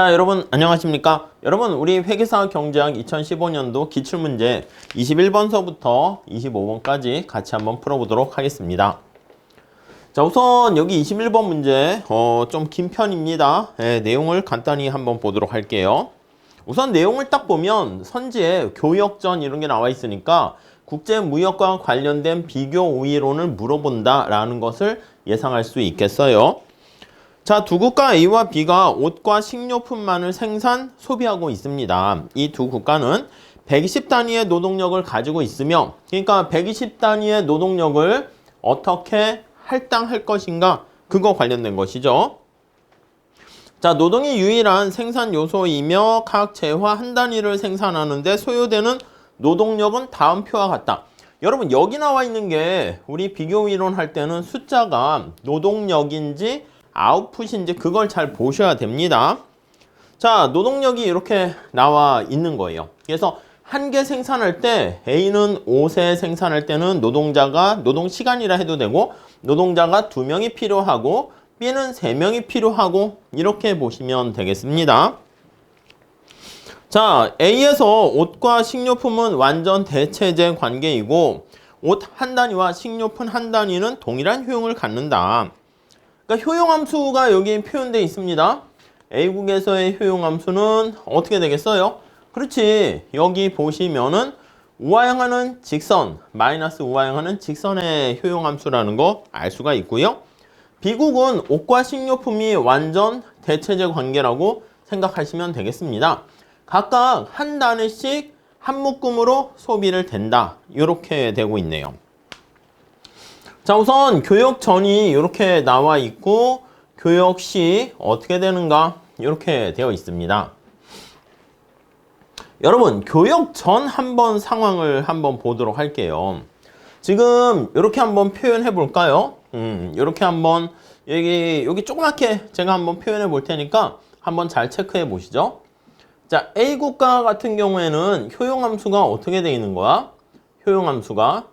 자, 여러분 안녕하십니까? 여러분 우리 회계사 경제학 2015년도 기출문제 21번서부터 25번까지 같이 한번 풀어보도록 하겠습니다. 자, 우선 여기 21번 문제 좀 긴 편입니다. 내용을 간단히 한번 보도록 할게요. 우선 내용을 딱 보면 선지에 교역전 이런 게 나와 있으니까 국제무역과 관련된 비교 우위론을 물어본다라는 것을 예상할 수 있겠어요. 자, 두 국가 A와 B가 옷과 식료품만을 생산, 소비하고 있습니다. 이 두 국가는 120 단위의 노동력을 가지고 있으며, 그러니까 120 단위의 노동력을 어떻게 할당할 것인가, 그거 관련된 것이죠. 자, 노동이 유일한 생산 요소이며 각 재화 한 단위를 생산하는데 소요되는 노동력은 다음 표와 같다. 여러분, 여기 나와 있는 게 우리 비교 이론 할 때는 숫자가 노동력인지 아웃풋인지 그걸 잘 보셔야 됩니다. 자, 노동력이 이렇게 나와 있는 거예요. 그래서 한 개 생산할 때 A는 옷에 생산할 때는 노동 시간이라 해도 되고 노동자가 2명이 필요하고 B는 3명이 필요하고 이렇게 보시면 되겠습니다. 자, A에서 옷과 식료품은 완전 대체제 관계이고 옷 한 단위와 식료품 한 단위는 동일한 효용을 갖는다. 그러니까 효용함수가 여기 표현되어 있습니다. A국에서의 효용함수는 어떻게 되겠어요? 그렇지. 여기 보시면은 우와 향하는 직선, 마이너스 우와 향하는 직선의 효용함수라는 거 알 수가 있고요. B국은 옷과 식료품이 완전 대체제 관계라고 생각하시면 되겠습니다. 각각 한 단위씩 한 묶음으로 소비를 된다. 이렇게 되고 있네요. 자, 우선 교역전이 이렇게 나와 있고 교역시 어떻게 되는가 이렇게 되어 있습니다. 여러분, 교역전 한번 상황을 한번 보도록 할게요. 지금 이렇게 한번 표현해 볼까요? 이렇게 한번 여기 조그맣게 제가 한번 표현해 볼 테니까 한번 잘 체크해 보시죠. 자, A 국가 같은 경우에는 효용함수가 어떻게 되어 있는 거야? 효용함수가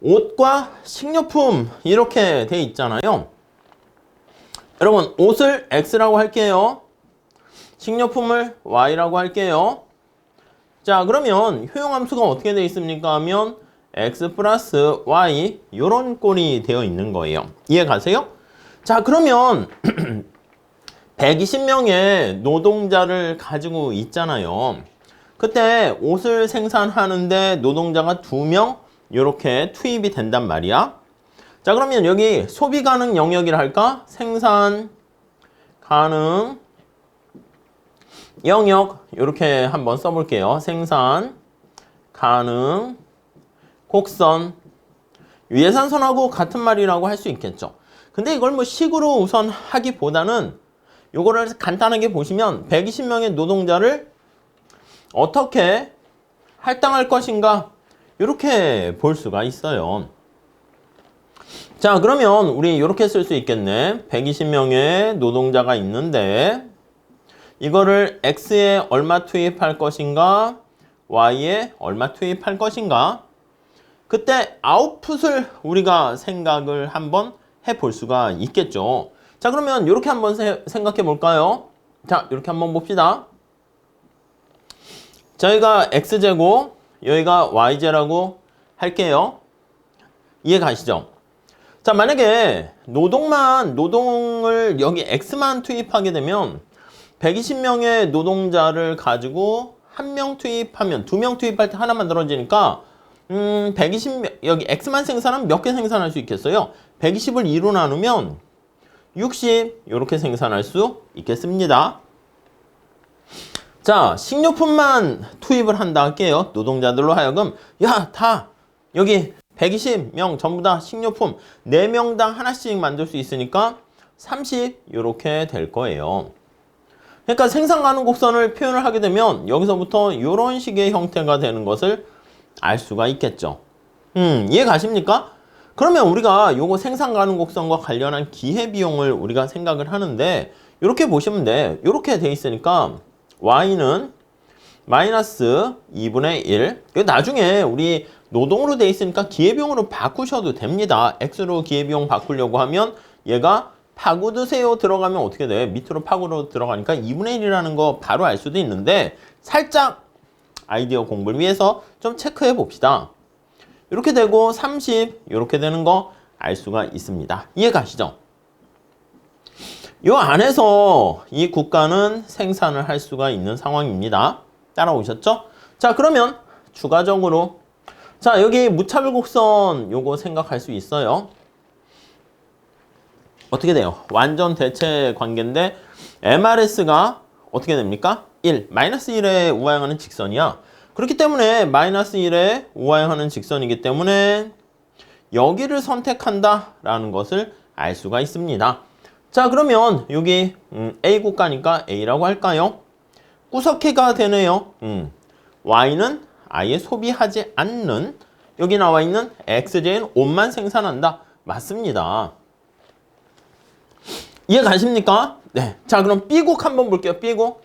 옷과 식료품 이렇게 돼 있잖아요. 여러분, 옷을 X라고 할게요. 식료품을 Y라고 할게요. 자, 그러면 효용함수가 어떻게 돼 있습니까 하면 X 플러스 Y 이런 꼴이 되어 있는 거예요. 이해 가세요? 자, 그러면 120명의 노동자를 가지고 있잖아요. 그때 옷을 생산하는데 노동자가 2명 이렇게 투입이 된단 말이야. 자, 그러면 여기 소비 가능 영역이라 할까? 생산 가능 영역 이렇게 한번 써볼게요. 생산 가능 곡선 유예산선하고 같은 말이라고 할 수 있겠죠. 근데 이걸 뭐 식으로 우선 하기보다는 요거를 간단하게 보시면 120명의 노동자를 어떻게 할당할 것인가 이렇게 볼 수가 있어요. 자, 그러면 우리 이렇게 쓸 수 있겠네. 120명의 노동자가 있는데 이거를 X에 얼마 투입할 것인가 Y에 얼마 투입할 것인가 그때 아웃풋을 우리가 생각을 한번 해볼 수가 있겠죠. 자, 그러면 이렇게 한번 생각해 볼까요? 자, 이렇게 한번 봅시다. 저희가 X제곱 여기가 Y제라고 할게요. 이해 가시죠? 자, 만약에 노동을 여기 X만 투입하게 되면 120명의 노동자를 가지고 1명 투입하면 2명 투입할 때 하나만 들어지니까 120명 여기 X만 생산하면 몇 개 생산할 수 있겠어요? 120을 2로 나누면 60 이렇게 생산할 수 있겠습니다. 자, 식료품만 투입을 한다 할게요. 노동자들로 하여금 야, 다 여기 120명 전부 다 식료품 4명당 하나씩 만들 수 있으니까 30 이렇게 될 거예요. 그러니까 생산 가능 곡선을 표현을 하게 되면 여기서부터 이런 식의 형태가 되는 것을 알 수가 있겠죠. 이해 가십니까? 그러면 우리가 요거 생산 가능 곡선과 관련한 기회비용을 우리가 생각을 하는데 이렇게 보시면 돼. 이렇게 돼 있으니까 Y는 마이너스 2분의 1. 이거 나중에 우리 노동으로 돼 있으니까 기회비용으로 바꾸셔도 됩니다. X로 기회비용 바꾸려고 하면 얘가 파고드세요 들어가면 어떻게 돼? 밑으로 파고로 들어가니까 2분의 1이라는 거 바로 알 수도 있는데 살짝 아이디어 공부를 위해서 좀 체크해 봅시다. 이렇게 되고 30 이렇게 되는 거 알 수가 있습니다. 이해 가시죠? 이 안에서 이 국가는 생산을 할 수가 있는 상황입니다. 따라오셨죠? 자, 그러면 추가적으로 자, 여기 무차별 곡선 요거 생각할 수 있어요. 어떻게 돼요? 완전 대체 관계인데 MRS가 어떻게 됩니까? 1, 마이너스 1에 우하향하는 직선이야. 그렇기 때문에 마이너스 1에 우하향하는 직선이기 때문에 여기를 선택한다라는 것을 알 수가 있습니다. 자, 그러면 여기 A 국가니까 A라고 할까요? 구석해가 되네요. Y는 아예 소비하지 않는 여기 나와 있는 XJ는 옷만 생산한다. 맞습니다. 이해 가십니까? 네. 자, 그럼 B국 한번 볼게요. B국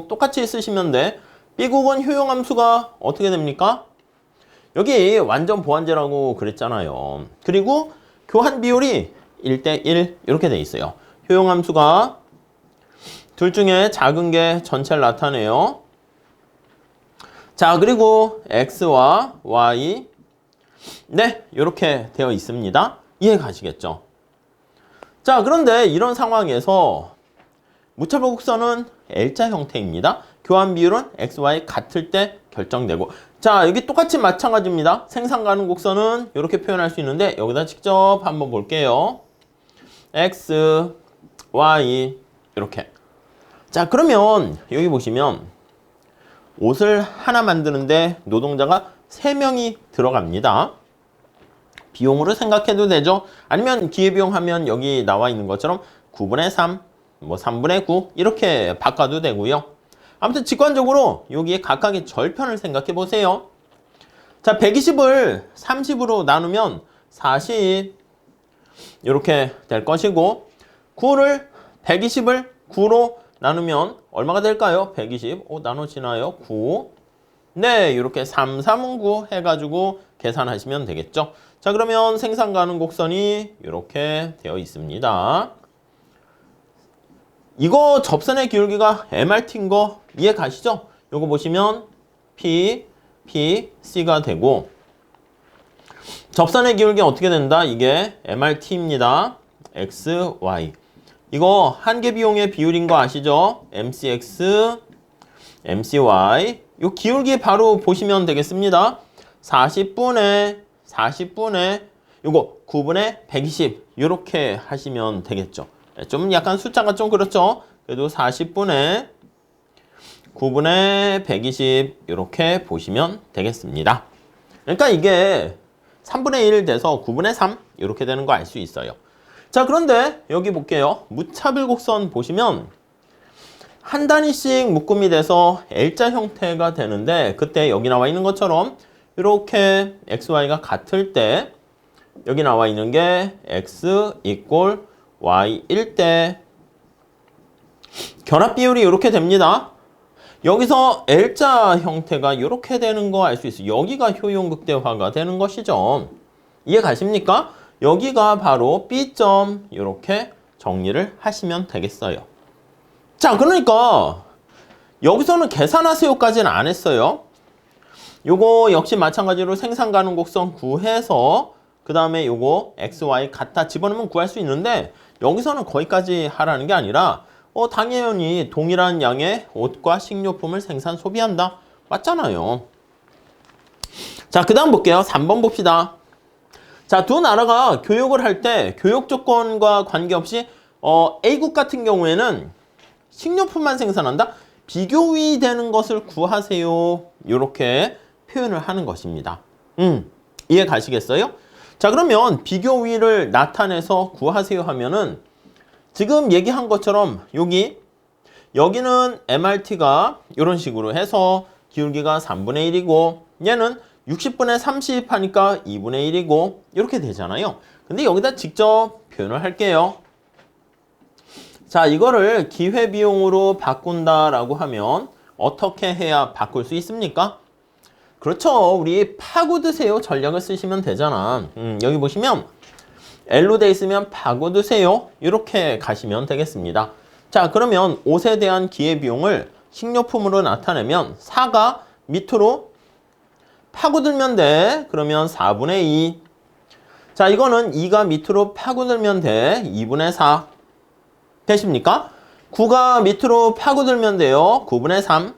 똑같이 쓰시면 돼. B국은 효용함수가 어떻게 됩니까? 여기 완전 보완제라고 그랬잖아요. 그리고 교환 비율이 1대1 이렇게 돼 있어요. 효용함수가 둘 중에 작은 게 전체를 나타내요. 자, 그리고 X와 Y 네, 이렇게 되어 있습니다. 이해 가시겠죠? 자, 그런데 이런 상황에서 무차별 곡선은 L자 형태입니다. 교환 비율은 X, Y 같을 때 결정되고 자, 여기 똑같이 마찬가지입니다. 생산 가능 곡선은 이렇게 표현할 수 있는데 여기다 직접 한번 볼게요. X, Y 이렇게 자, 그러면 여기 보시면 옷을 하나 만드는데 노동자가 3명이 들어갑니다. 비용으로 생각해도 되죠. 아니면 기회비용 하면 여기 나와 있는 것처럼 9분의 3, 뭐 3분의 9 이렇게 바꿔도 되고요. 아무튼 직관적으로 여기에 각각의 절편을 생각해 보세요. 자, 120을 30으로 나누면 40 이렇게 될 것이고 120을 9로 나누면 얼마가 될까요? 120 나눠지나요? 9 네, 이렇게 3, 3은 9 해가지고 계산하시면 되겠죠. 자, 그러면 생산 가능 곡선이 이렇게 되어 있습니다. 이거 접선의 기울기가 MRT인 거 이해 가시죠? 요거 보시면 P, C가 되고 접선의 기울기 어떻게 된다? 이게 MRT입니다. X, Y 이거 한계 비용의 비율인 거 아시죠? MCX, MCY 요 기울기 바로 보시면 되겠습니다. 40분의 요거 9분의 120 이렇게 하시면 되겠죠. 좀 약간 숫자가 좀 그렇죠. 그래도 40분의 9분의 120 이렇게 보시면 되겠습니다. 그러니까 이게 3분의 1 돼서 9분의 3 이렇게 되는 거 알 수 있어요. 자, 그런데 여기 볼게요. 무차별 곡선 보시면 한 단위씩 묶음이 돼서 L자 형태가 되는데 그때 여기 나와 있는 것처럼 이렇게 XY가 같을 때 여기 나와 있는 게 X 이꼴 Y일 때 결합 비율이 이렇게 됩니다. 여기서 L자 형태가 이렇게 되는 거 알 수 있어요. 여기가 효용 극대화가 되는 것이죠. 이해 가십니까? 여기가 바로 B점 이렇게 정리를 하시면 되겠어요. 자, 그러니까 여기서는 계산하세요까지는 안 했어요. 요거 역시 마찬가지로 생산 가능 곡선 구해서 그 다음에 요거 X, Y 같다 집어넣으면 구할 수 있는데 여기서는 거기까지 하라는 게 아니라 당연히 동일한 양의 옷과 식료품을 생산 소비한다. 맞잖아요. 자, 그 다음 볼게요. 3번 봅시다. 자, 두 나라가 교역을 할 때 교역 조건과 관계없이 A국 같은 경우에는 식료품만 생산한다. 비교위 되는 것을 구하세요. 이렇게 표현을 하는 것입니다. 이해 가시겠어요? 자, 그러면 비교위를 나타내서 구하세요 하면은 지금 얘기한 것처럼 여기는 MRT가 이런 식으로 해서 기울기가 3분의 1이고 얘는 60분의 30 하니까 2분의 1이고 이렇게 되잖아요. 근데 여기다 직접 표현을 할게요. 자, 이거를 기회비용으로 바꾼다라고 하면 어떻게 해야 바꿀 수 있습니까? 그렇죠. 우리 파고드세요 전략을 쓰시면 되잖아. 여기 보시면 L로 돼 있으면 바꿔두세요. 이렇게 가시면 되겠습니다. 자, 그러면 옷에 대한 기회비용을 식료품으로 나타내면 4가 밑으로 파고들면 돼. 그러면 4분의 2. 자, 이거는 2가 밑으로 파고들면 돼. 2분의 4. 되십니까? 9가 밑으로 파고들면 돼요. 9분의 3.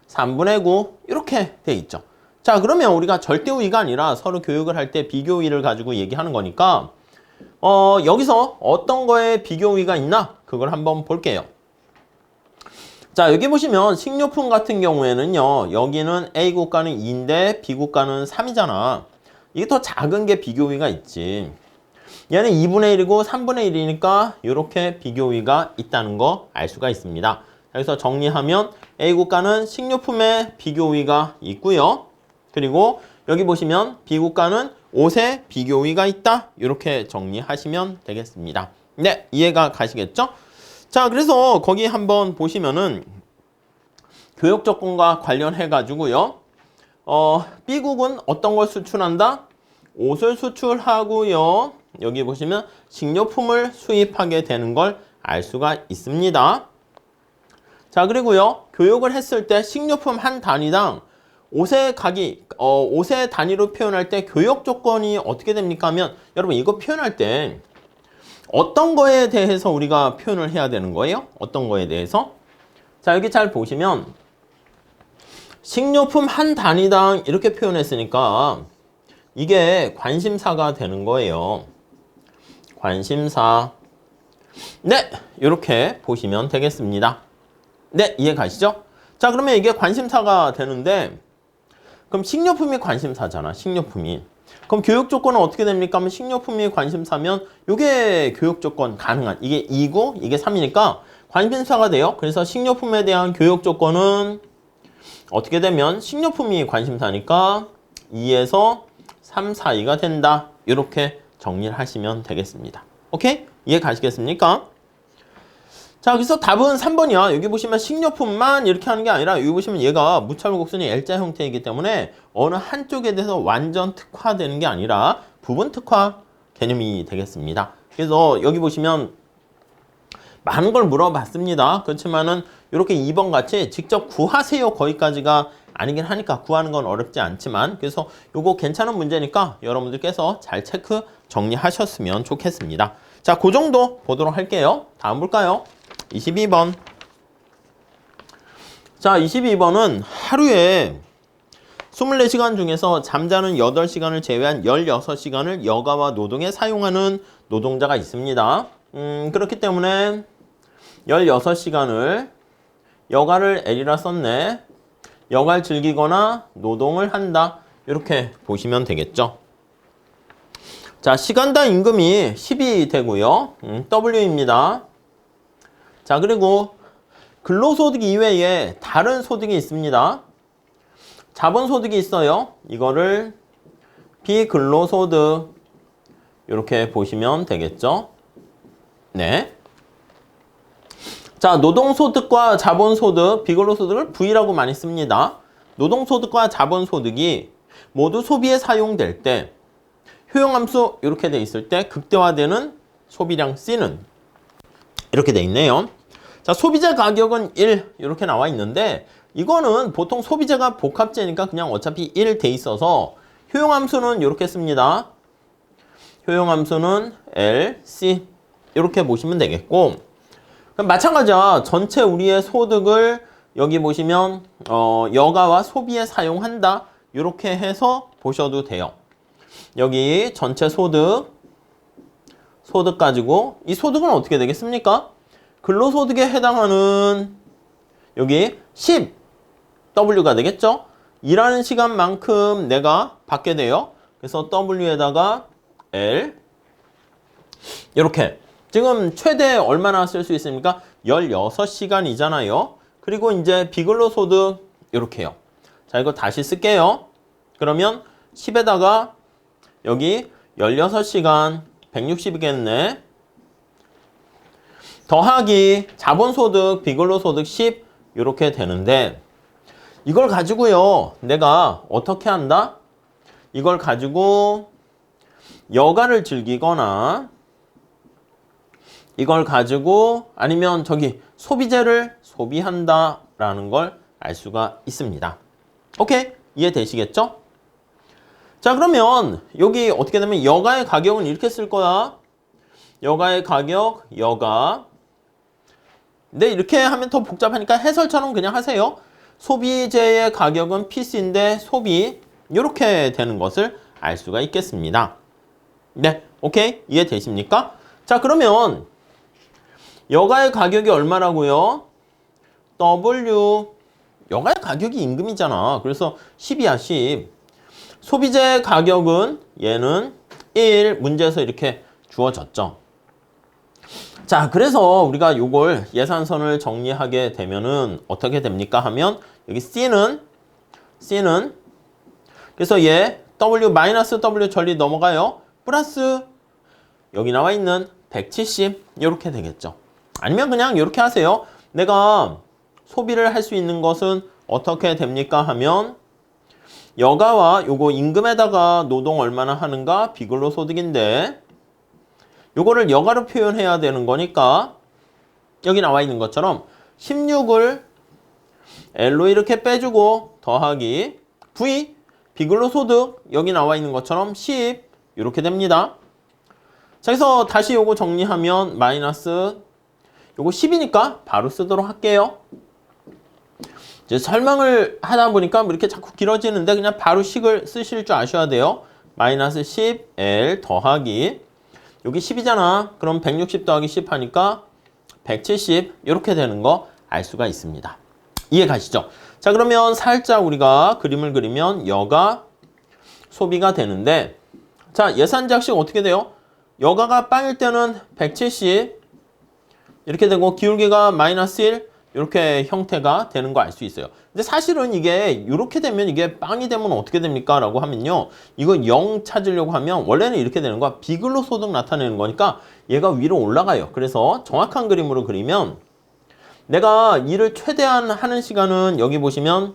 3분의 9. 이렇게 돼 있죠. 자, 그러면 우리가 절대우위가 아니라 서로 교육을 할 때 비교우위를 가지고 얘기하는 거니까 여기서 어떤 거에 비교우위가 있나? 그걸 한번 볼게요. 자, 여기 보시면 식료품 같은 경우에는요. 여기는 A 국가는 2인데 B 국가는 3이잖아. 이게 더 작은 게 비교우위가 있지. 얘는 2분의 1이고 3분의 1이니까 이렇게 비교우위가 있다는 거 알 수가 있습니다. 그래서 정리하면 A 국가는 식료품에 비교우위가 있고요. 그리고 여기 보시면 B 국가는 옷에 비교우위가 있다. 이렇게 정리하시면 되겠습니다. 네, 이해가 가시겠죠? 자, 그래서 거기 한번 보시면은 교육 조건과 관련해 가지고요. B국은 어떤 걸 수출한다? 옷을 수출하고요. 여기 보시면 식료품을 수입하게 되는 걸 알 수가 있습니다. 자, 그리고요. 교육을 했을 때 식료품 한 단위당 옷의 단위로 표현할 때 교육 조건이 어떻게 됩니까 하면 여러분 이거 표현할 때 어떤 거에 대해서 우리가 표현을 해야 되는 거예요? 어떤 거에 대해서? 자, 여기 잘 보시면 식료품 한 단위당 이렇게 표현했으니까 이게 관심사가 되는 거예요. 관심사. 네, 이렇게 보시면 되겠습니다. 네, 이해 가시죠? 자, 그러면 이게 관심사가 되는데 그럼 식료품이 관심사잖아. 식료품이. 그럼 교육 조건은 어떻게 됩니까? 하면 식료품이 관심사면 이게 교육 조건 가능한. 이게 2고 이게 3이니까 관심사가 돼요. 그래서 식료품에 대한 교육 조건은 어떻게 되면 식료품이 관심사니까 2에서 3 사이가 된다. 이렇게 정리를 하시면 되겠습니다. 오케이? 이해 가시겠습니까? 자, 그래서 답은 3번이야. 여기 보시면 식료품만 이렇게 하는 게 아니라 여기 보시면 얘가 무차별곡선이 L자 형태이기 때문에 어느 한쪽에 대해서 완전 특화되는 게 아니라 부분 특화 개념이 되겠습니다. 그래서 여기 보시면 많은 걸 물어봤습니다. 그렇지만은 이렇게 2번 같이 직접 구하세요 거기까지가 아니긴 하니까 구하는 건 어렵지 않지만 그래서 요거 괜찮은 문제니까 여러분들께서 잘 체크 정리하셨으면 좋겠습니다. 자, 그 정도 보도록 할게요. 다음 볼까요? 22번. 자, 22번은 하루에 24시간 중에서 잠자는 8시간을 제외한 16시간을 여가와 노동에 사용하는 노동자가 있습니다. 그렇기 때문에 16시간을 여가를 L이라 썼네. 여가를 즐기거나 노동을 한다. 이렇게 보시면 되겠죠. 자, 시간당 임금이 10이 되고요. W입니다. 자, 그리고 근로소득 이외에 다른 소득이 있습니다. 자본소득이 있어요. 이거를 비근로소득 이렇게 보시면 되겠죠. 네. 자, 노동소득과 자본소득, 비근로소득을 V라고 많이 씁니다. 노동소득과 자본소득이 모두 소비에 사용될 때 효용함수 이렇게 돼 있을 때 극대화되는 소비량 C는 이렇게 돼 있네요. 자, 소비재 가격은 1 이렇게 나와 있는데 이거는 보통 소비재가 복합재니까 그냥 어차피 1 돼 있어서 효용함수는 이렇게 씁니다. 효용함수는 L, C 이렇게 보시면 되겠고 그럼 마찬가지야. 전체 우리의 소득을 여기 보시면 여가와 소비에 사용한다. 이렇게 해서 보셔도 돼요. 여기 전체 소득 가지고 이 소득은 어떻게 되겠습니까? 근로소득에 해당하는 여기 10 W가 되겠죠? 일하는 시간만큼 내가 받게 돼요. 그래서 W에다가 L 이렇게 지금 최대 얼마나 쓸 수 있습니까? 16시간이잖아요. 그리고 이제 비근로소득 이렇게요. 자, 이거 다시 쓸게요. 그러면 10에다가 여기 16시간 160이겠네. 더하기 자본소득, 비근로소득 10 이렇게 되는데 이걸 가지고요. 내가 어떻게 한다? 이걸 가지고 여가를 즐기거나 이걸 가지고 아니면 저기 소비재를 소비한다라는 걸 알 수가 있습니다. 오케이? 이해되시겠죠? 자, 그러면 여기 어떻게 되면 여가의 가격은 이렇게 쓸 거야. 여가의 가격, 여가. 근데 이렇게 하면 더 복잡하니까 해설처럼 그냥 하세요. 소비재의 가격은 PC인데 소비 이렇게 되는 것을 알 수가 있겠습니다. 네, 오케이? 이해되십니까? 자, 그러면 여가의 가격이 얼마라고요? W 여가의 가격이 임금이잖아. 그래서 10이야, 10. 소비재 가격은 얘는 1 문제에서 이렇게 주어졌죠. 자, 그래서 우리가 요걸 예산선을 정리하게 되면은 어떻게 됩니까? 하면 여기 C는 그래서 얘 W 전리 넘어가요. 플러스 여기 나와 있는 170 이렇게 되겠죠. 아니면 그냥 이렇게 하세요. 내가 소비를 할 수 있는 것은 어떻게 됩니까? 하면 여가와 요거 임금에다가 노동 얼마나 하는가 비근로소득인데 요거를 여가로 표현해야 되는 거니까 여기 나와 있는 것처럼 16을 L로 이렇게 빼주고 더하기 V 비근로소득 여기 나와 있는 것처럼 10 이렇게 됩니다. 자, 그래서 다시 요거 정리하면 마이너스 요거 10이니까 바로 쓰도록 할게요. 이제 설명을 하다 보니까 이렇게 자꾸 길어지는데 그냥 바로 식을 쓰실 줄 아셔야 돼요. 마이너스 10L 더하기 여기 10이잖아. 그럼 160 더하기 10 하니까 170 이렇게 되는 거 알 수가 있습니다. 이해 가시죠? 자, 그러면 살짝 우리가 그림을 그리면 여가 소비가 되는데 자, 예산작식 어떻게 돼요? 여가가 빵일 때는 170 이렇게 되고 기울기가 마이너스 1 이렇게 형태가 되는 거 알 수 있어요. 근데 사실은 이게 이렇게 되면 이게 빵이 되면 어떻게 됩니까? 라고 하면요. 이거 0 찾으려고 하면 원래는 이렇게 되는 거야. 비근로소득 나타내는 거니까 얘가 위로 올라가요. 그래서 정확한 그림으로 그리면 내가 일을 최대한 하는 시간은 여기 보시면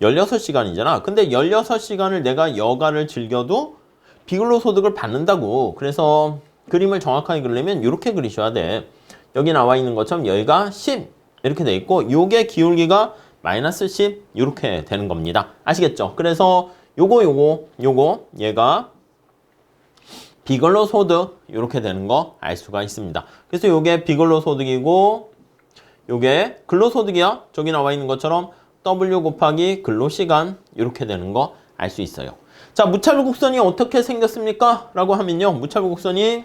16시간이잖아. 근데 16시간을 내가 여가를 즐겨도 비근로소득을 받는다고. 그래서 그림을 정확하게 그리려면 이렇게 그리셔야 돼. 여기 나와 있는 것처럼 여기가 10 이렇게 돼 있고 요게 기울기가 마이너스 10 이렇게 되는 겁니다. 아시겠죠? 그래서 요거 얘가 비근로소득 이렇게 되는 거 알 수가 있습니다. 그래서 요게 비근로소득이고 요게 근로소득이야. 저기 나와 있는 것처럼 W 곱하기 근로시간 이렇게 되는 거 알 수 있어요. 자, 무차별 곡선이 어떻게 생겼습니까? 라고 하면요. 무차별 곡선이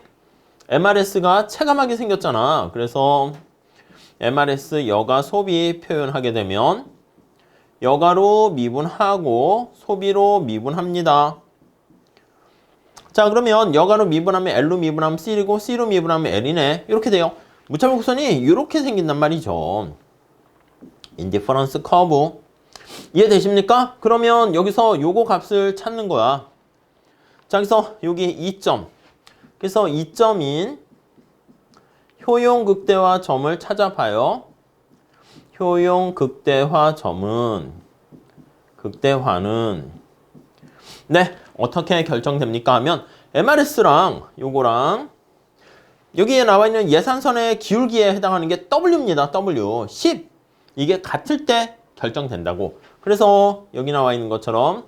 MRS가 체감하게 생겼잖아. 그래서 MRS 여가 소비 표현하게 되면 여가로 미분하고 소비로 미분합니다. 자, 그러면 여가로 미분하면 L로 미분하면 C이고 C로 미분하면 L이네. 이렇게 돼요. 무차별 곡선이 이렇게 생긴단 말이죠. 인디퍼런스 커브. 이해되십니까? 그러면 여기서 요거 값을 찾는 거야. 자, 그래서 여기 2점. 그래서 2점인 효용 극대화 점을 찾아봐요. 효용 극대화 점은 극대화는 네, 어떻게 결정됩니까? 하면 MRS랑 요거랑 여기에 나와 있는 예산선의 기울기에 해당하는 게 W입니다. W. 10. 이게 같을 때 결정된다고. 그래서 여기 나와 있는 것처럼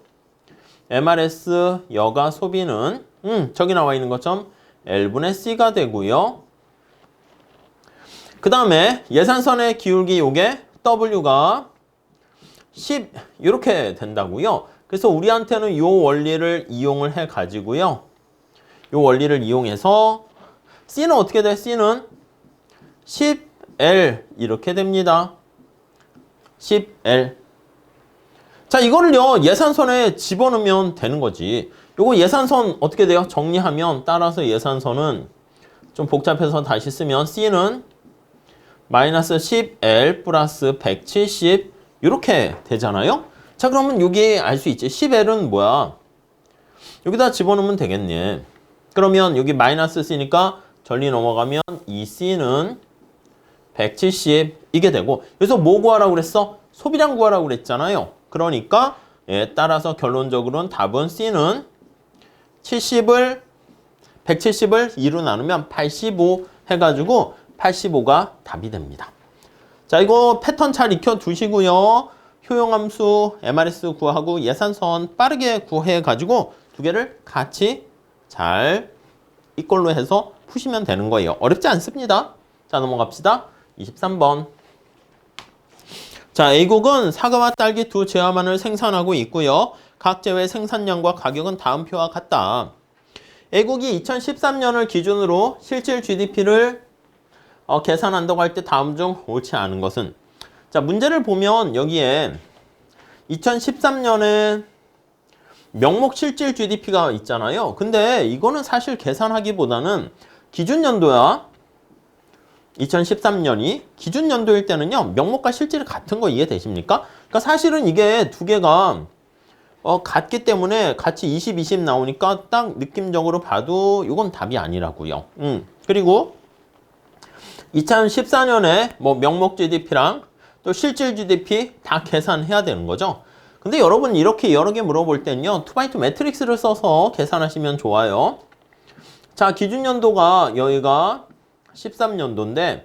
MRS 여가 소비는 저기 나와 있는 것처럼 L분의 C가 되고요. 그 다음에 예산선의 기울기 요게 W가 10 이렇게 된다고요. 그래서 우리한테는 요 원리를 이용을 해 가지고요. 요 원리를 이용해서 C는 어떻게 돼? C는 10L 이렇게 됩니다. 10L. 자, 이거를요 예산선에 집어넣으면 되는 거지. 요거 예산선 어떻게 돼요? 정리하면 따라서 예산선은 좀 복잡해서 다시 쓰면 C는 마이너스 10L 플러스 170 이렇게 되잖아요. 자, 그러면 여기 알 수 있지. 10L은 뭐야? 여기다 집어넣으면 되겠네. 그러면 여기 마이너스 C니까 전리 넘어가면 2C는 170 이게 되고 여기서 뭐 구하라고 그랬어? 소비량 구하라고 그랬잖아요. 그러니까 따라서 결론적으로는 답은 C는 70을 170을 2로 나누면 85 해가지고 85가 답이 됩니다. 자, 이거 패턴 잘 익혀 두시고요. 효용함수, MRS 구하고 예산선 빠르게 구해가지고 두 개를 같이 잘 이꼴로 해서 푸시면 되는 거예요. 어렵지 않습니다. 자, 넘어갑시다. 23번. 자, A국은 사과와 딸기 두 제화만을 생산하고 있고요. 각 제외 생산량과 가격은 다음 표와 같다. A국이 2013년을 기준으로 실질 GDP를 계산한다고 할 때 다음 중 옳지 않은 것은? 자, 문제를 보면 여기에 2013년에 명목 실질 GDP가 있잖아요. 근데 이거는 사실 계산하기보다는 기준연도야. 2013년이 기준연도일 때는요. 명목과 실질이 같은 거 이해되십니까? 그러니까 사실은 이게 두 개가 같기 때문에 같이 20, 20 나오니까 딱 느낌적으로 봐도 이건 답이 아니라고요. 그리고 2014년에 뭐 명목 GDP랑 또 실질 GDP 다 계산해야 되는 거죠. 근데 여러분 이렇게 여러 개 물어볼 때는요. 2x2 매트릭스를 써서 계산하시면 좋아요. 자, 기준연도가 여기가 13년도인데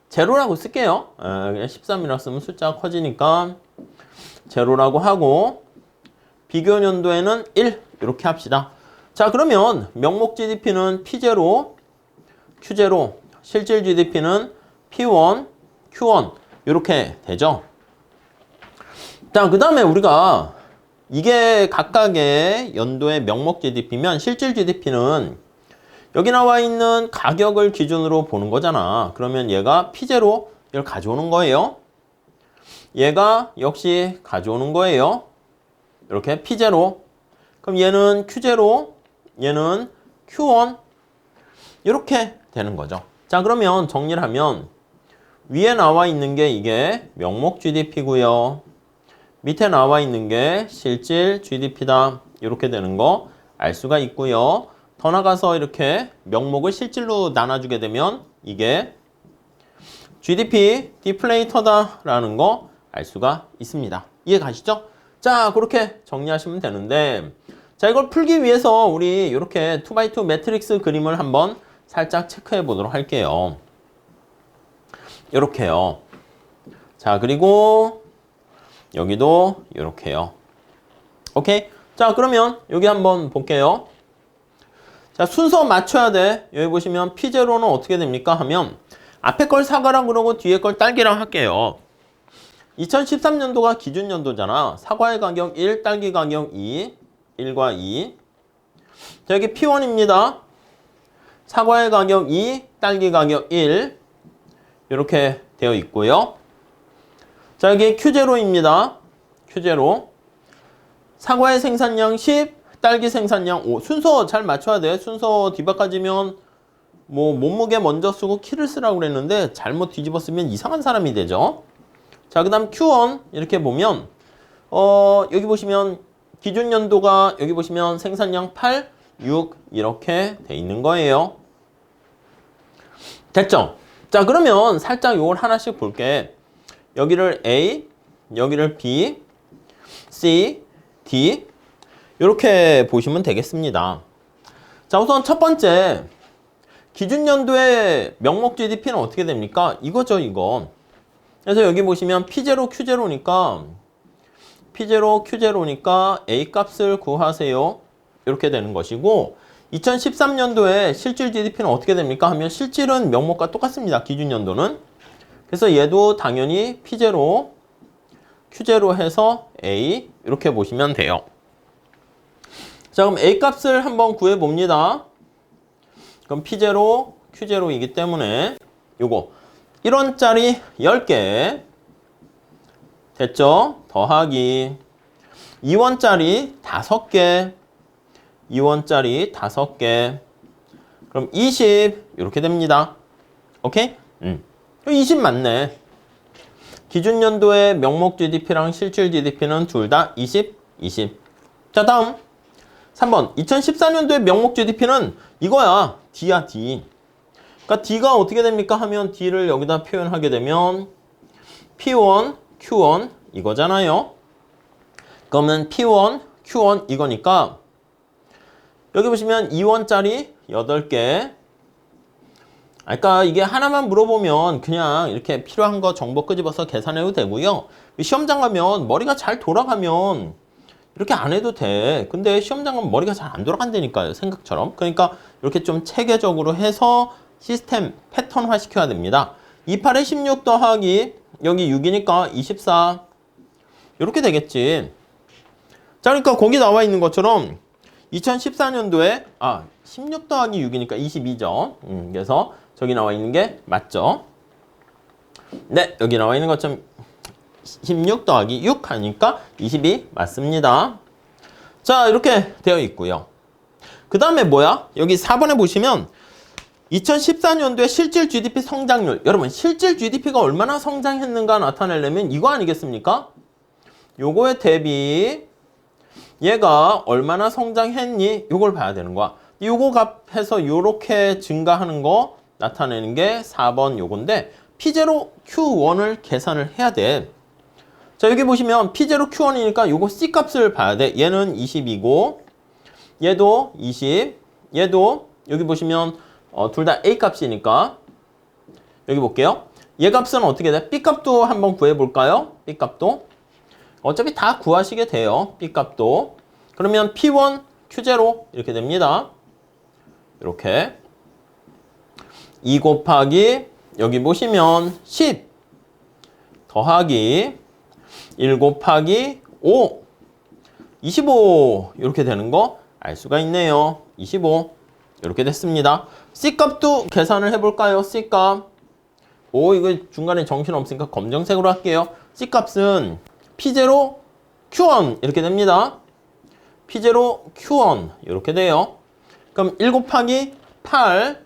제로라고 쓸게요. 그냥 13이라고 쓰면 숫자가 커지니까 제로라고 하고 비교연도에는 1 이렇게 합시다. 자, 그러면 명목 GDP는 P0, Q0, 실질 GDP는 P1, Q1 이렇게 되죠. 자, 그 다음에 우리가 이게 각각의 연도의 명목 GDP면 실질 GDP는 여기 나와 있는 가격을 기준으로 보는 거잖아. 그러면 얘가 P0 이걸 가져오는 거예요. 얘가 역시 가져오는 거예요. 이렇게 P0. 그럼 얘는 Q0, 얘는 Q1 이렇게 되는 거죠. 자, 그러면 정리를 하면 위에 나와 있는 게 이게 명목 GDP고요. 밑에 나와 있는 게 실질 GDP다. 이렇게 되는 거 알 수가 있고요. 더 나가서 이렇게 명목을 실질로 나눠주게 되면 이게 GDP 디플레이터다라는 거 알 수가 있습니다. 이해 가시죠? 자, 그렇게 정리하시면 되는데 자, 이걸 풀기 위해서 우리 이렇게 2x2 매트릭스 그림을 한번 살짝 체크해 보도록 할게요. 이렇게요. 자, 그리고 여기도 이렇게요. 오케이? 자, 그러면 여기 한번 볼게요. 자, 순서 맞춰야 돼. 여기 보시면 P0는 어떻게 됩니까? 하면 앞에 걸 사과랑 그러고 뒤에 걸 딸기랑 할게요. 2013년도가 기준연도잖아. 사과의 가격 1, 딸기 가격 2, 1과 2. 자, 여기 P1입니다. 사과의 가격 2, 딸기 가격 1 이렇게 되어 있고요. 자, 여기 Q0입니다. Q0. 사과의 생산량 10, 딸기 생산량 5. 순서 잘 맞춰야 돼. 순서 뒤바꿔지면 뭐 몸무게 먼저 쓰고 키를 쓰라고 그랬는데 잘못 뒤집어 쓰면 이상한 사람이 되죠. 자, 그 다음 Q1 이렇게 보면 여기 보시면 기준 연도가 여기 보시면 생산량 8, 6 이렇게 돼 있는 거예요. 됐죠? 자, 그러면 살짝 이걸 하나씩 볼게. 여기를 A, 여기를 B, C, D 이렇게 보시면 되겠습니다. 자, 우선 첫 번째 기준 연도의 명목 GDP는 어떻게 됩니까? 이거죠, 이거. 그래서 여기 보시면 P0, Q0니까 P0, Q0니까 A 값을 구하세요. 이렇게 되는 것이고 2013년도에 실질 GDP는 어떻게 됩니까? 하면 실질은 명목과 똑같습니다. 기준 연도는. 그래서 얘도 당연히 P0, Q0 해서 A 이렇게 보시면 돼요. 자, 그럼 A 값을 한번 구해 봅니다. 그럼 P0, Q0이기 때문에 요거 1원짜리 10개 됐죠? 더하기 2원짜리 5개 2원짜리 5개 그럼 20 이렇게 됩니다. 오케이? 20 맞네. 기준 연도의 명목 GDP랑 실질 GDP는 둘 다 20, 20. 자, 다음 3번 2014년도의 명목 GDP는 이거야. D야, D. 그러니까 D가 어떻게 됩니까? 하면 D를 여기다 표현하게 되면 P1, Q1 이거잖아요. 그러면 P1, Q1 이거니까 여기 보시면 2원짜리 8개. 그러니까 이게 하나만 물어보면 그냥 이렇게 필요한 거 정보 끄집어서 계산해도 되고요. 시험장 가면 머리가 잘 돌아가면 이렇게 안 해도 돼. 근데 시험장 가면 머리가 잘 안 돌아간다니까요. 생각처럼. 그러니까 이렇게 좀 체계적으로 해서 시스템 패턴화 시켜야 됩니다. 28에 16 더하기 여기 6이니까 24 이렇게 되겠지. 자, 그러니까 거기 나와 있는 것처럼 2014년도에 16 더하기 6이니까 22죠. 그래서 저기 나와 있는 게 맞죠. 네, 여기 나와 있는 것처럼 16 더하기 6 하니까 22 맞습니다. 자, 이렇게 되어 있고요. 그 다음에 뭐야? 여기 4번에 보시면 2014년도에 실질 GDP 성장률. 여러분, 실질 GDP가 얼마나 성장했는가 나타내려면 이거 아니겠습니까? 요거에 대비 얘가 얼마나 성장했니? 요걸 봐야 되는 거야. 요거 값해서 요렇게 증가하는 거 나타내는 게 4번 요건데 P0 Q1을 계산을 해야 돼. 자, 여기 보시면 P0 Q1이니까 요거 C 값을 봐야 돼. 얘는 20이고 얘도 20, 얘도 여기 보시면 둘 다 A 값이니까 여기 볼게요. 얘 값은 어떻게 돼? B 값도 한번 구해볼까요? B 값도 어차피 다 구하시게 돼요. B 값도. 그러면 P1 Q0 이렇게 됩니다. 이렇게 2 곱하기 여기 보시면 10 더하기 1 곱하기 5 25 이렇게 되는 거 알 수가 있네요. 25 이렇게 됐습니다. C값도 계산을 해볼까요? C값 이거 중간에 정신없으니까 검정색으로 할게요. C값은 P0 Q1 이렇게 됩니다. P0 Q1 이렇게 돼요. 그럼 1 곱하기 8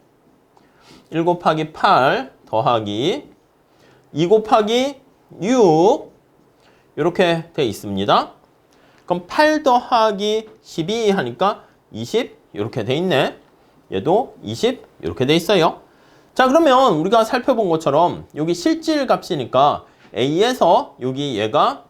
1 곱하기 8 더하기 2 곱하기 6 이렇게 돼 있습니다. 그럼 8 더하기 12 하니까 20 이렇게 돼 있네. 얘도 20 이렇게 돼 있어요. 자, 그러면 우리가 살펴본 것처럼 여기 실질 값이니까 A에서 여기 얘가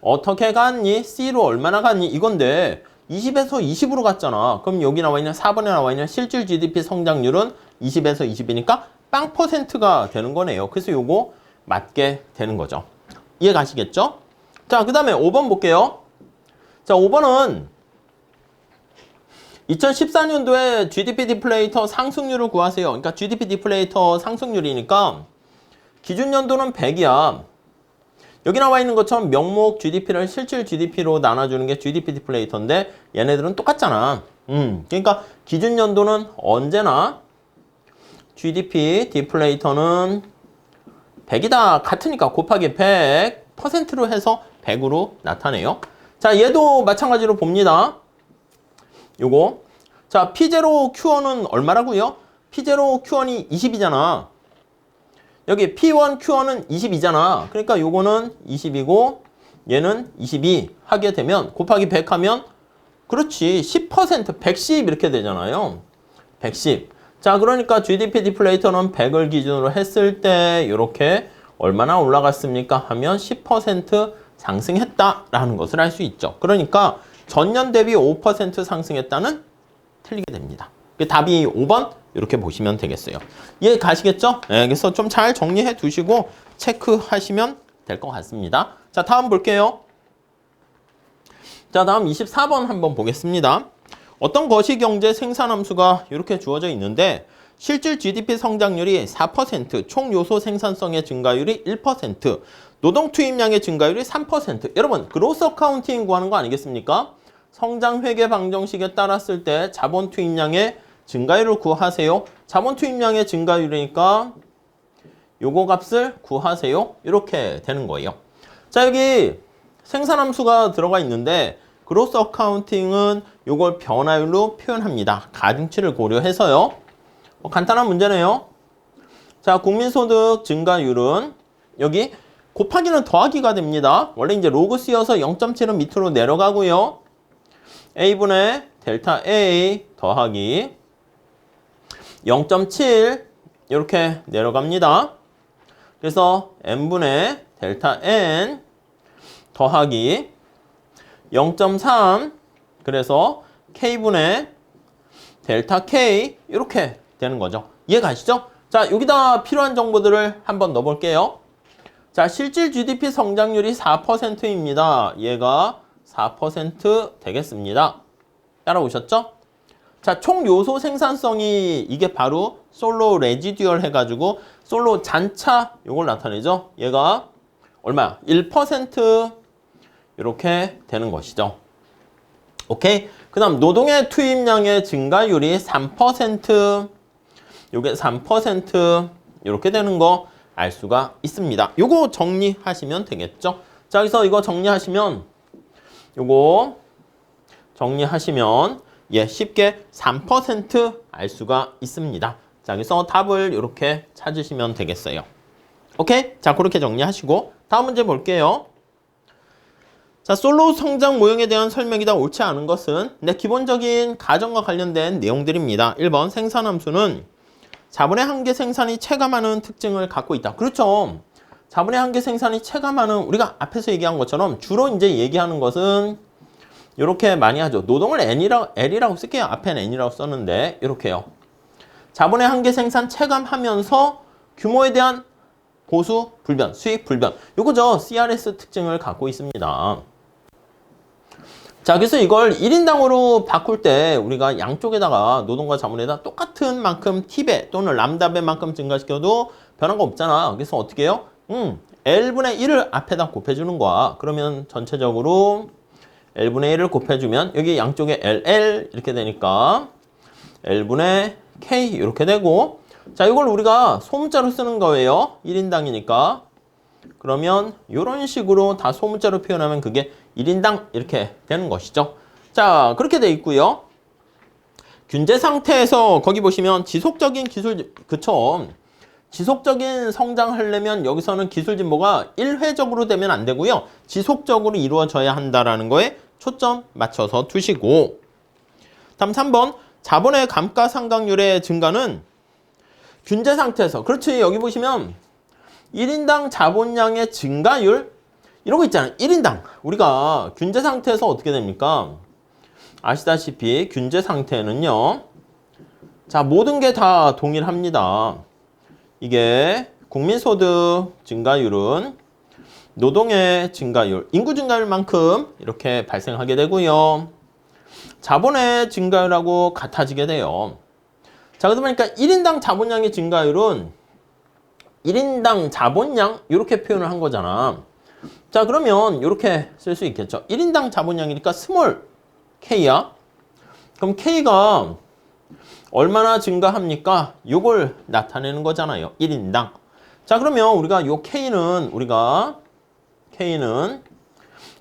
어떻게 갔니? C로 얼마나 갔니? 이건데 20에서 20으로 갔잖아. 그럼 여기 나와 있는 4번에 나와 있는 실질 GDP 성장률은 20에서 20이니까 빵 %가 되는 거네요. 그래서 요거 맞게 되는 거죠. 이해 가시겠죠? 자, 그 다음에 5번 볼게요. 자, 5번은 2014년도에 GDP 디플레이터 상승률을 구하세요. 그러니까 GDP 디플레이터 상승률이니까 기준 연도는 100이야. 여기 나와 있는 것처럼 명목 GDP를 실질 GDP로 나눠주는 게 GDP 디플레이터인데 얘네들은 똑같잖아. 그러니까 기준 연도는 언제나 GDP 디플레이터는 100이다. 같으니까 곱하기 100%로 해서 100으로 나타내요. 자, 얘도 마찬가지로 봅니다. 요거. 자, P0 Q1은 얼마라고요? P0 Q1이 20이잖아. 여기 P1 Q1은 22잖아. 그러니까 요거는 20이고 얘는 22 하게 되면 곱하기 100 하면 그렇지 10% 110 이렇게 되잖아요. 110. 자, 그러니까 GDP 디플레이터는 100을 기준으로 했을 때 이렇게 얼마나 올라갔습니까? 하면 10% 상승했다라는 것을 알 수 있죠. 그러니까 전년 대비 5% 상승했다는 틀리게 됩니다. 답이 5번 이렇게 보시면 되겠어요. 이해 가시겠죠? 네, 그래서 좀 잘 정리해 두시고 체크하시면 될 것 같습니다. 자, 다음 볼게요. 자, 다음 24번 한번 보겠습니다. 어떤 거시경제 생산함수가 이렇게 주어져 있는데 실질 GDP 성장률이 4%, 총 요소 생산성의 증가율이 1%, 노동 투입량의 증가율이 3%. 여러분, 그로스 어카운팅 구하는 거 아니겠습니까? 성장 회계 방정식에 따랐을 때 자본 투입량의 증가율을 구하세요. 자본 투입량의 증가율이니까 요거 값을 구하세요. 이렇게 되는 거예요. 자, 여기 생산함수가 들어가 있는데 그로스 어카운팅은 요걸 변화율로 표현합니다. 가중치를 고려해서요. 간단한 문제네요. 자, 국민소득 증가율은 여기 곱하기는 더하기가 됩니다. 원래 이제 로그 C여서 0.7은 밑으로 내려가고요. A분의 델타 A 더하기 0.7 이렇게 내려갑니다. 그래서 N분의 델타 N 더하기 0.3 그래서 K분의 델타 K 이렇게 되는 거죠. 이해 가시죠? 자, 여기다 필요한 정보들을 한번 넣어볼게요. 자, 실질 GDP 성장률이 4%입니다. 얘가 4% 되겠습니다. 따라오셨죠? 자, 총 요소 생산성이 이게 바로 솔로 레지듀얼 해가지고 솔로 잔차 요걸 나타내죠. 얘가 얼마야? 1% 이렇게 되는 것이죠. 오케이? 그 다음 노동의 투입량의 증가율이 3%, 요게 3% 이렇게 되는 거 알 수가 있습니다. 요거 정리하시면 되겠죠. 자, 그래서 이거 정리하시면 요거 정리하시면 예, 쉽게 3% 알 수가 있습니다. 자, 그래서 답을 이렇게 찾으시면 되겠어요. 오케이? 자, 그렇게 정리하시고 다음 문제 볼게요. 자, 솔로 성장 모형에 대한 설명이다. 옳지 않은 것은 기본적인 가정과 관련된 내용들입니다. 1번 생산함수는 자본의 한계 생산이 체감하는 특징을 갖고 있다. 그렇죠. 자본의 한계 생산이 체감하는 우리가 앞에서 얘기한 것처럼 주로 이제 얘기하는 것은 이렇게 많이 하죠. 노동을 L이라고 쓸게요. 앞에는 N이라고 썼는데 이렇게요. 자본의 한계 생산 체감하면서 규모에 대한 보수 불변, 수익 불변. 요거죠. CRS 특징을 갖고 있습니다. 자, 그래서 이걸 1인당으로 바꿀 때 우리가 양쪽에다가 노동과 자본에다 똑같은 만큼 T배 또는 람다배만큼 증가시켜도 변화가 없잖아. 그래서 어떻게 해요? L분의 1을 앞에다 곱해주는 거야. 그러면 전체적으로 L분의 1을 곱해주면 여기 양쪽에 LL 이렇게 되니까 L분의 K 이렇게 되고 자, 이걸 우리가 소문자로 쓰는 거예요. 1인당이니까. 그러면 이런 식으로 다 소문자로 표현하면 그게 1인당 이렇게 되는 것이죠. 자, 그렇게 돼 있고요. 균제 상태에서 거기 보시면 지속적인 기술, 그쵸? 지속적인 성장하려면 여기서는 기술 진보가 일회적으로 되면 안 되고요. 지속적으로 이루어져야 한다라는 거에 초점 맞춰서 두시고 다음 3번 자본의 감가상각률의 증가는 균제 상태에서 그렇지 여기 보시면 1인당 자본량의 증가율 이런 거 있잖아요. 1인당 우리가 균제 상태에서 어떻게 됩니까? 아시다시피 균제 상태는요. 자, 모든 게 다 동일합니다. 이게 국민소득 증가율은 노동의 증가율, 인구 증가율만큼 이렇게 발생하게 되고요. 자본의 증가율하고 같아지게 돼요. 자, 그러다 보니까 1인당 자본량의 증가율은 1인당 자본량 이렇게 표현을 한 거잖아. 자, 그러면 이렇게 쓸 수 있겠죠. 1인당 자본량이니까 스몰 K야. 그럼 K가 얼마나 증가합니까? 이걸 나타내는 거잖아요. 1인당. 자, 그러면 우리가 요 K는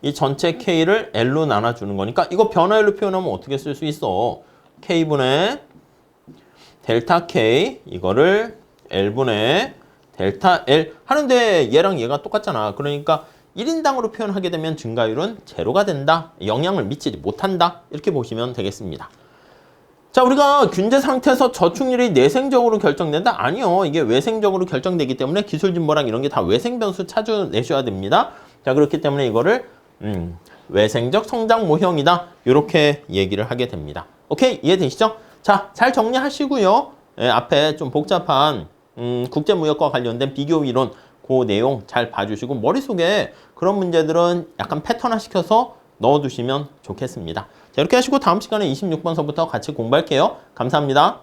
이 전체 K를 L로 나눠주는 거니까 이거 변화율로 표현하면 어떻게 쓸 수 있어? K분의 델타 K 이거를 L분의 델타 L 하는데 얘랑 얘가 똑같잖아. 그러니까 1인당으로 표현하게 되면 증가율은 제로가 된다. 영향을 미치지 못한다. 이렇게 보시면 되겠습니다. 자, 우리가 균제 상태에서 저축률이 내생적으로 결정된다? 아니요. 이게 외생적으로 결정되기 때문에 기술 진보랑 이런 게 다 외생 변수 찾아내셔야 됩니다. 자, 그렇기 때문에 이거를 외생적 성장 모형이다. 이렇게 얘기를 하게 됩니다. 오케이? 이해되시죠? 자, 잘 정리하시고요. 앞에 좀 복잡한 국제무역과 관련된 비교 이론 그 내용 잘 봐주시고 머릿속에 그런 문제들은 약간 패턴화 시켜서 넣어두시면 좋겠습니다. 자, 이렇게 하시고 다음 시간에 26번서부터 같이 공부할게요. 감사합니다.